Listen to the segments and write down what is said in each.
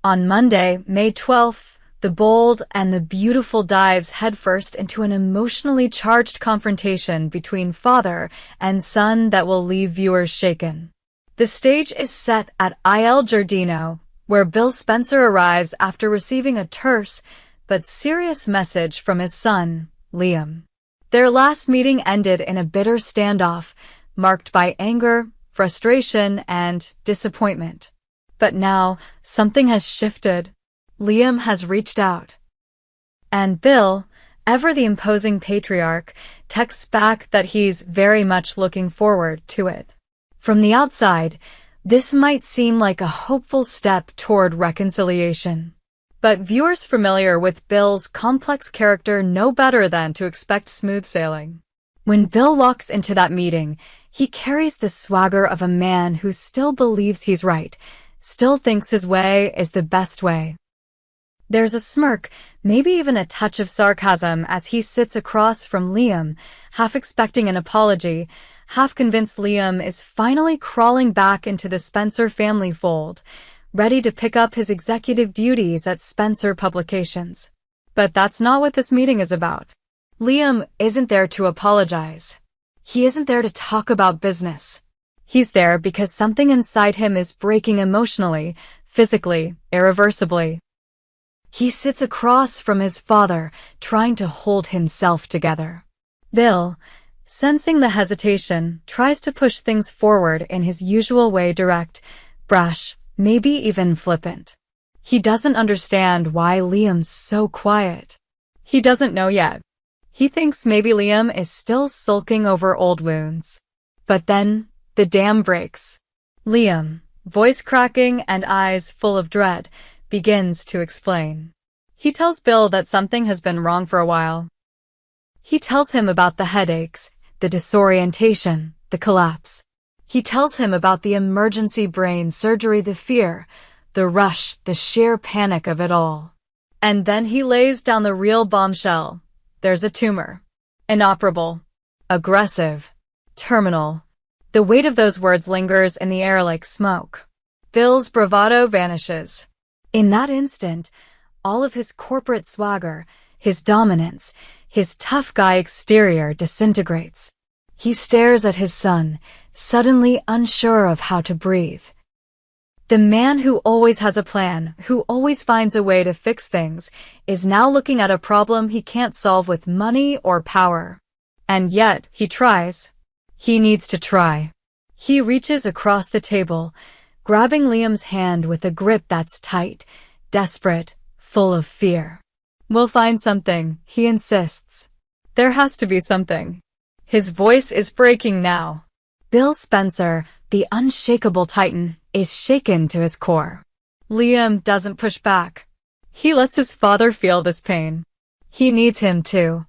On Monday, May 12th, the bold and the beautiful dives headfirst into an emotionally charged confrontation between father and son that will leave viewers shaken. The stage is set at Il Giardino, where Bill Spencer arrives after receiving a terse but serious message from his son, Liam. Their last meeting ended in a bitter standoff, marked by anger, frustration, and disappointment. But now, something has shifted. Liam has reached out. And Bill, ever the imposing patriarch, texts back that he's very much looking forward to it. From the outside, this might seem like a hopeful step toward reconciliation. But viewers familiar with Bill's complex character know better than to expect smooth sailing. When Bill walks into that meeting, he carries the swagger of a man who still believes he's right, still thinks his way is the best way. There's a smirk, maybe even a touch of sarcasm as he sits across from Liam, half expecting an apology, half convinced Liam is finally crawling back into the Spencer family fold, ready to pick up his executive duties at Spencer Publications. But that's not what this meeting is about. Liam isn't there to apologize. He isn't there to talk about business. He's there because something inside him is breaking emotionally, physically, irreversibly. He sits across from his father, trying to hold himself together. Bill, sensing the hesitation, tries to push things forward in his usual way, direct, brash, maybe even flippant. He doesn't understand why Liam's so quiet. He doesn't know yet. He thinks maybe Liam is still sulking over old wounds. But then, the dam breaks. Liam, voice cracking and eyes full of dread, begins to explain. He tells Bill that something has been wrong for a while. He tells him about the headaches, the disorientation, the collapse. He tells him about the emergency brain surgery, the fear, the rush, the sheer panic of it all. And then he lays down the real bombshell. There's a tumor. Inoperable. Aggressive. Terminal. The weight of those words lingers in the air like smoke. Bill's bravado vanishes. In that instant, all of his corporate swagger, his dominance, his tough guy exterior disintegrates. He stares at his son, suddenly unsure of how to breathe. The man who always has a plan, who always finds a way to fix things, is now looking at a problem he can't solve with money or power. And yet, he tries. He needs to try. He reaches across the table, grabbing Liam's hand with a grip that's tight, desperate, full of fear. We'll find something, he insists. There has to be something. His voice is breaking now. Bill Spencer, the unshakable titan, is shaken to his core. Liam doesn't push back. He lets his father feel this pain. He needs him too.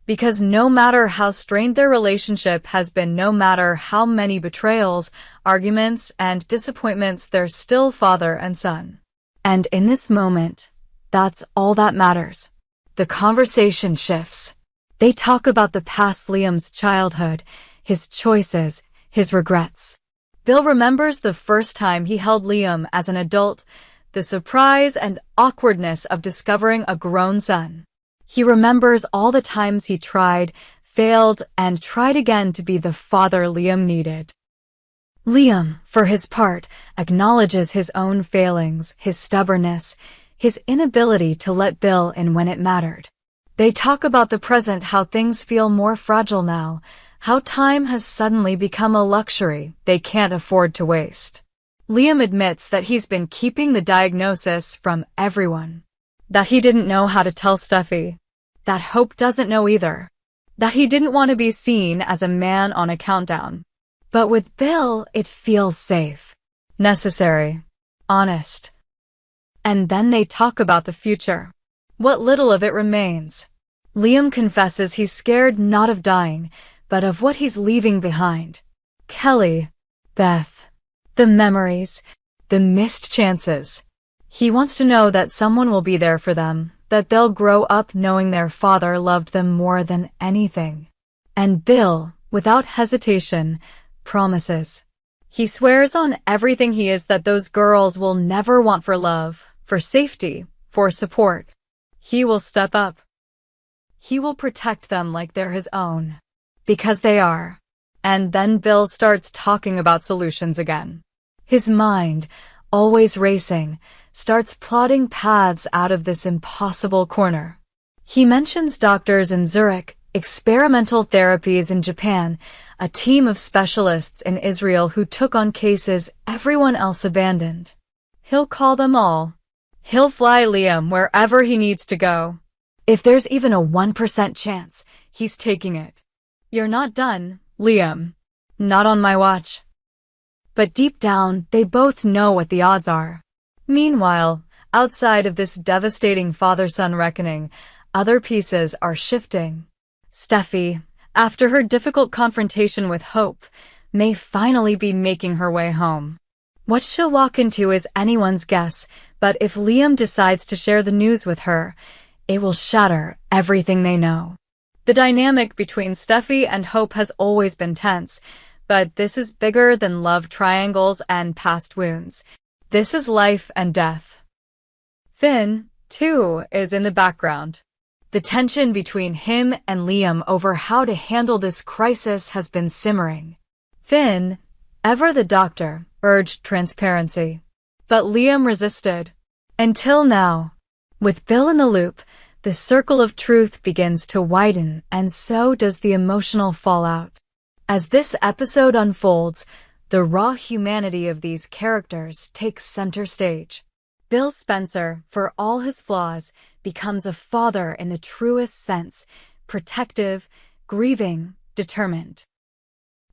Because no matter how strained their relationship has been, no matter how many betrayals, arguments, and disappointments, they're still father and son. And in this moment, that's all that matters. The conversation shifts. They talk about the past, Liam's childhood, his choices, his regrets. Bill remembers the first time he held Liam as an adult, the surprise and awkwardness of discovering a grown son. He remembers all the times he tried, failed, and tried again to be the father Liam needed. Liam, for his part, acknowledges his own failings, his stubbornness, his inability to let Bill in when it mattered. They talk about the present, how things feel more fragile now, how time has suddenly become a luxury they can't afford to waste. Liam admits that he's been keeping the diagnosis from everyone. That he didn't know how to tell Steffi. That Hope doesn't know either. That he didn't want to be seen as a man on a countdown. But with Bill, it feels safe, necessary, honest. And then they talk about the future. What little of it remains. Liam confesses he's scared not of dying, but of what he's leaving behind. Kelly, Beth, the memories, the missed chances. He wants to know that someone will be there for them, that they'll grow up knowing their father loved them more than anything. And Bill, without hesitation, promises. He swears on everything he is that those girls will never want for love, for safety, for support. He will step up. He will protect them like they're his own. Because they are. And then Bill starts talking about solutions again. His mind, always racing, starts plotting paths out of this impossible corner. He mentions doctors in Zurich, experimental therapies in Japan, a team of specialists in Israel who took on cases everyone else abandoned. He'll call them all. He'll fly Liam wherever he needs to go. If there's even a 1% chance, he's taking it. You're not done, Liam. Not on my watch. But deep down, they both know what the odds are. Meanwhile, outside of this devastating father-son reckoning, other pieces are shifting. Steffi, after her difficult confrontation with Hope, may finally be making her way home. What she'll walk into is anyone's guess, but if Liam decides to share the news with her, it will shatter everything they know. The dynamic between Steffi and Hope has always been tense, but this is bigger than love triangles and past wounds. This is life and death. Finn, too, is in the background. The tension between him and Liam over how to handle this crisis has been simmering. Finn, ever the doctor, urged transparency. But Liam resisted. Until now. With Bill in the loop, the circle of truth begins to widen, and so does the emotional fallout. As this episode unfolds, the raw humanity of these characters takes center stage. Bill Spencer, for all his flaws, becomes a father in the truest sense, protective, grieving, determined.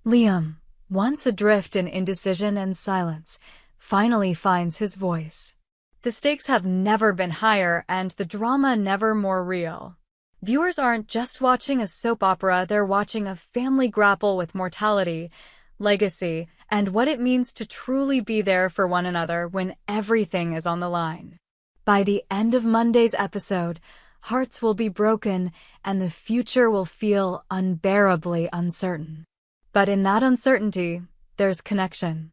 Liam, once adrift in indecision and silence, finally finds his voice. The stakes have never been higher and the drama never more real. Viewers aren't just watching a soap opera, they're watching a family grapple with mortality, legacy, and what it means to truly be there for one another when everything is on the line. By the end of Monday's episode, hearts will be broken and the future will feel unbearably uncertain. But in that uncertainty, there's connection.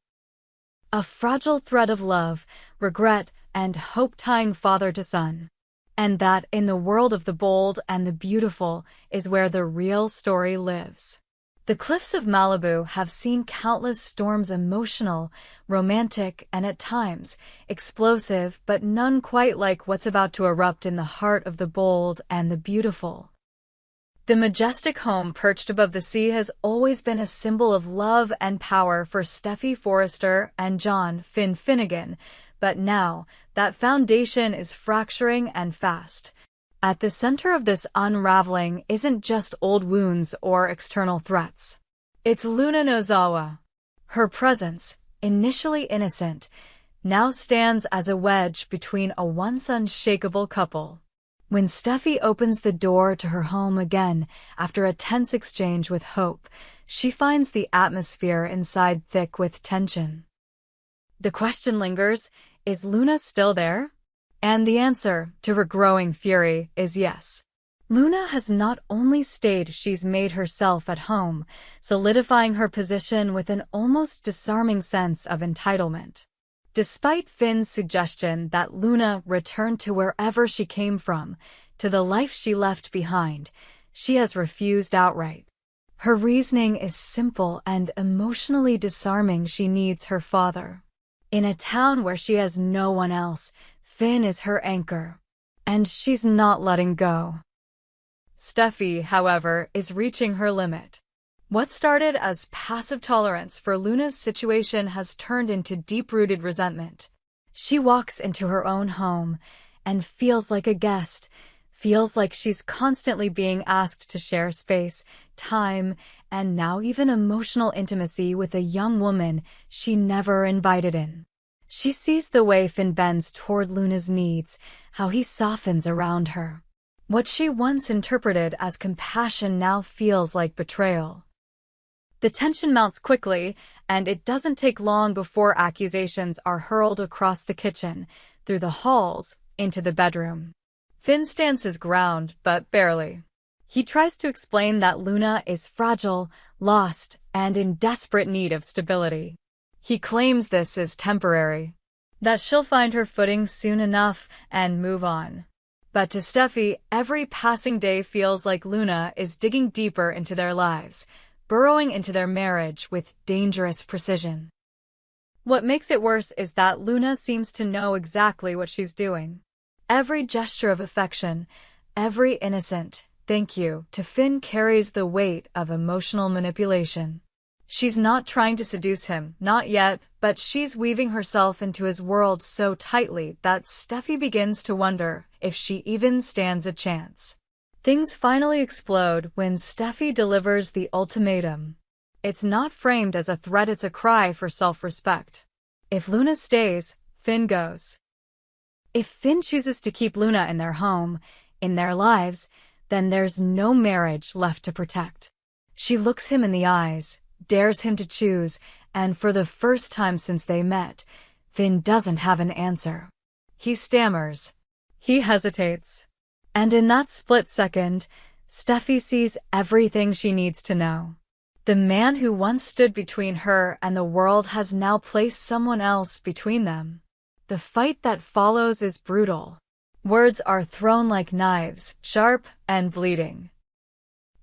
A fragile thread of love, regret, and hope tying father to son. And that, in the world of the bold and the beautiful, is where the real story lives. The cliffs of Malibu have seen countless storms, emotional, romantic, and at times explosive, but none quite like what's about to erupt in the heart of the bold and the beautiful. The majestic home perched above the sea has always been a symbol of love and power for Steffi Forrester and John Finn Finnegan, but now that foundation is fracturing and fast. At the center of this unraveling isn't just old wounds or external threats. It's Luna Nozawa. Her presence, initially innocent, now stands as a wedge between a once unshakable couple. When Steffi opens the door to her home again after a tense exchange with Hope, she finds the atmosphere inside thick with tension. The question lingers, is Luna still there? And the answer, to her growing fury, is yes. Luna has not only stayed, she's made herself at home, solidifying her position with an almost disarming sense of entitlement. Despite Finn's suggestion that Luna return to wherever she came from, to the life she left behind, she has refused outright. Her reasoning is simple and emotionally disarming. She needs her father. In a town where she has no one else, Finn is her anchor. And she's not letting go. Steffi, however, is reaching her limit. What started as passive tolerance for Luna's situation has turned into deep-rooted resentment. She walks into her own home and feels like a guest, feels like she's constantly being asked to share space, time, and now even emotional intimacy with a young woman she never invited in. She sees the way Finn bends toward Luna's needs, how he softens around her. What she once interpreted as compassion now feels like betrayal. The tension mounts quickly, and it doesn't take long before accusations are hurled across the kitchen, through the halls, into the bedroom. Finn stands his ground, but barely. He tries to explain that Luna is fragile, lost, and in desperate need of stability. He claims this is temporary, that she'll find her footing soon enough and move on. But to Steffi, every passing day feels like Luna is digging deeper into their lives, burrowing into their marriage with dangerous precision. What makes it worse is that Luna seems to know exactly what she's doing. Every gesture of affection, every innocent thank you to Finn carries the weight of emotional manipulation. She's not trying to seduce him, not yet, but she's weaving herself into his world so tightly that Steffi begins to wonder if she even stands a chance. Things finally explode when Steffi delivers the ultimatum. It's not framed as a threat, it's a cry for self-respect. If Luna stays, Finn goes. If Finn chooses to keep Luna in their home, in their lives, then there's no marriage left to protect. She looks him in the eyes, dares him to choose, and for the first time since they met, Finn doesn't have an answer. He stammers. He hesitates. And in that split second, Steffi sees everything she needs to know. The man who once stood between her and the world has now placed someone else between them. The fight that follows is brutal. Words are thrown like knives, sharp and bleeding.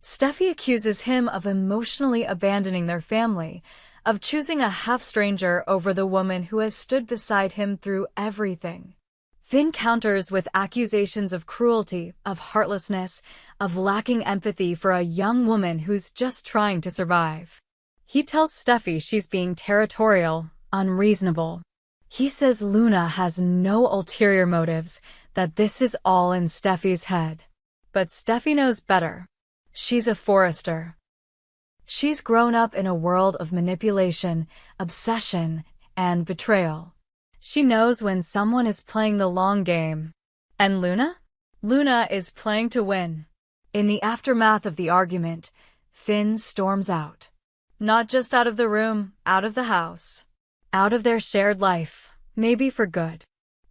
Steffi accuses him of emotionally abandoning their family, of choosing a half-stranger over the woman who has stood beside him through everything. Finn counters with accusations of cruelty, of heartlessness, of lacking empathy for a young woman who's just trying to survive. He tells Steffi she's being territorial, unreasonable. He says Luna has no ulterior motives, that this is all in Steffi's head. But Steffi knows better. She's a Forrester. She's grown up in a world of manipulation, obsession, and betrayal. She knows when someone is playing the long game. And Luna? Luna is playing to win. In the aftermath of the argument, Finn storms out. Not just out of the room, out of the house. Out of their shared life, maybe for good.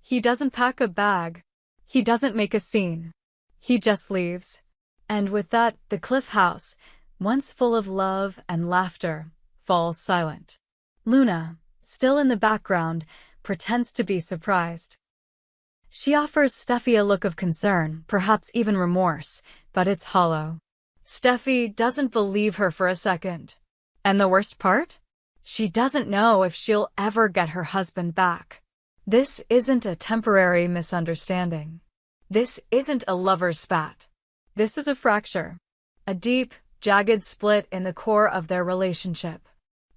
He doesn't pack a bag. He doesn't make a scene. He just leaves. And with that, the Cliff House, once full of love and laughter, falls silent. Luna, still in the background, pretends to be surprised. She offers Steffi a look of concern, perhaps even remorse, but it's hollow. Steffi doesn't believe her for a second. And the worst part? She doesn't know if she'll ever get her husband back. This isn't a temporary misunderstanding. This isn't a lover's spat. This is a fracture. A deep, jagged split in the core of their relationship.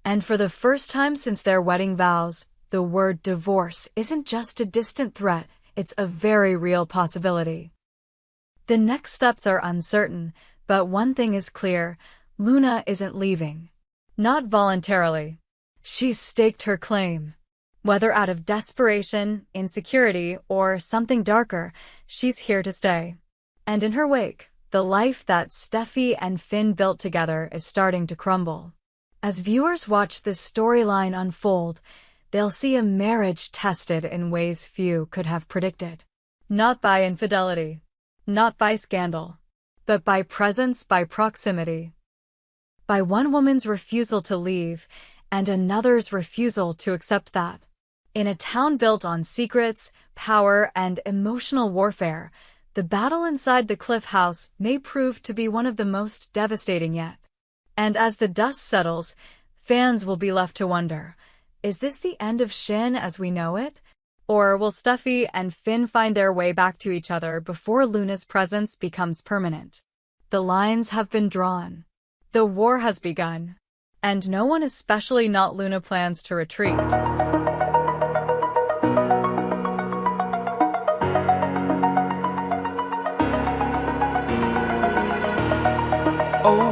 And for the first time since their wedding vows, the word divorce isn't just a distant threat, it's a very real possibility. The next steps are uncertain, but one thing is clear, Luna isn't leaving. Not voluntarily. She's staked her claim. Whether out of desperation, insecurity, or something darker, she's here to stay. And in her wake, the life that Steffi and Finn built together is starting to crumble. As viewers watch this storyline unfold, they'll see a marriage tested in ways few could have predicted. Not by infidelity, not by scandal, but by presence, by proximity. By one woman's refusal to leave, and another's refusal to accept that. In a town built on secrets, power, and emotional warfare, the battle inside the Cliff House may prove to be one of the most devastating yet. And as the dust settles, fans will be left to wonder, is this the end of Shin as we know it? Or will Steffi and Finn find their way back to each other before Luna's presence becomes permanent? The lines have been drawn. The war has begun. And no one, especially not Luna, plans to retreat. Oh,